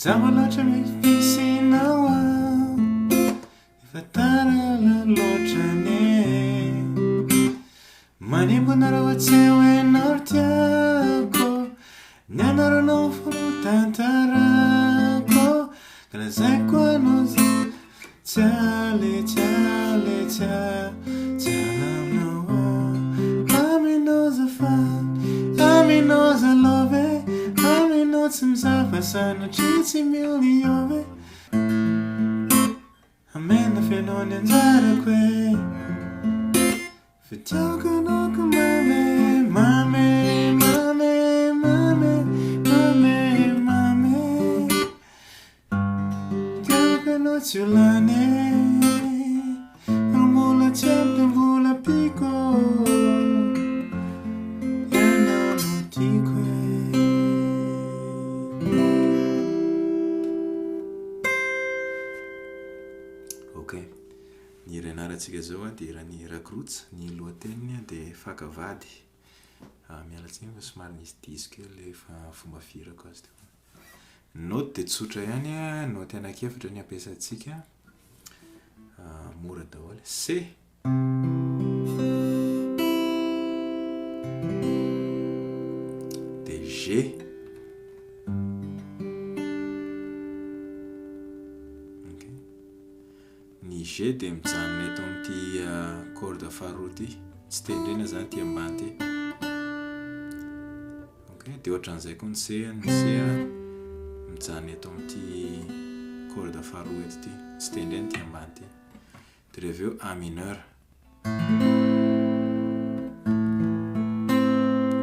Sama loatra mifisinao efa tara loatrany manimbo nareo tsy hoenao tiako ny anaranao forotantarako ka lazaiko anao aminao zafady aminao zalove aminao tsy misafasana tsy miliove amena fenao ny anjarako fitiavako anao ko mame mame mame mame mame mame fitiavako anao tsy olany romola tsy ampy mbola piko ianao no tiako Ok, ny hira anaratsika zao dia irany rakirotsa, ny lohateniny dia fakavady. Mialatsiny fa somary nisy diso kely ilay fomba firako azy teo. Note dia tsotra ihany, note anankefatra ny ampiasantsika. Mora daholo. C, dia G, ny G dia mijanona eto amin'ity corde faharoa ity, tsy tendrena zany ty ambany ty. Ok, dia ohatran'izay koa ny C, mijanona eto amin'ity corde faharoa eto ity, tsy tendrena ty ambany ty. Dia rehefa eo A mineur.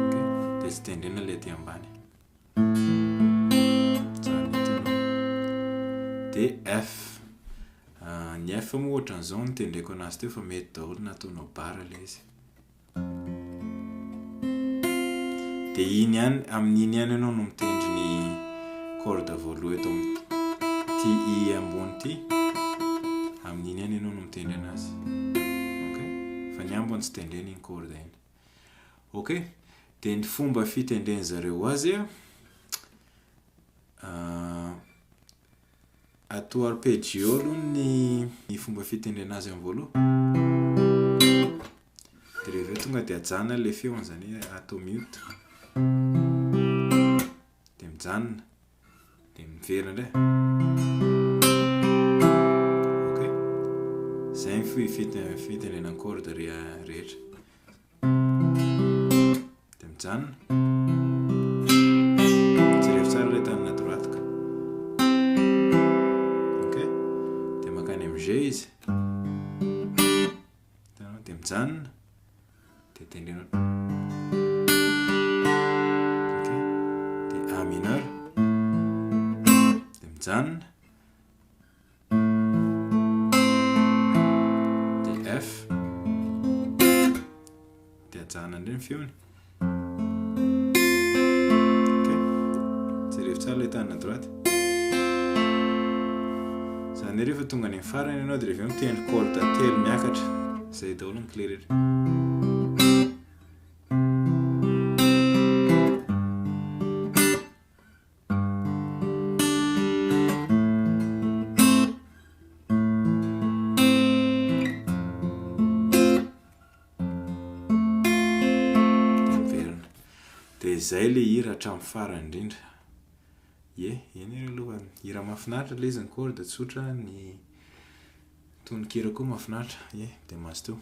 Ok, dia tsy tendrena ilay ty ambany. Dia F. Ny F moa ohatran'izao no tendreko anazy teo fa mety daholo na ataonao bara ilay izy. Dia iny ihany, amin'iny ihany ianao no mitendry ny corde voaloha eto amin'ity I ambony ity. Amin'iny ihany ianao no mitendry anazy. Ok, fa ny ambony tsy tendrena iny corde iny. Ok, dia ny fomba fitendren'zareo azy atao arpeggio aloha ny fomba fitendrena azy amin'ny voaloha. Dia rehefa tonga dia ajanona ilay feony zany atao mute. Dia mijanona. Dia miverina indray. Ok, izay ny fitendrena ny corde rehetra. Dia mijanona. Jereo tsara ilay tanana droite ka. Ok, dia makany amin'ny G izy. Dia mijanona. Dia tendrena. Ok, dia A mineur. Dia mijanona. Dia F. Dia ajanona indray ny feony. Ok, jereo tsara ilay tanana droite. Zany rehefa tonga any amin'ny farany ianao dia rehefa mitendry corde telo miakatra. Izay daholo ny clé rehetra. Dia izay ilay hira hatramin'ny farany indrindra. Eny aloha hira mahafinaritra ilay izy ny corde tsotra, ny tononkira koa mahafinaritra. Dia mahazo teo.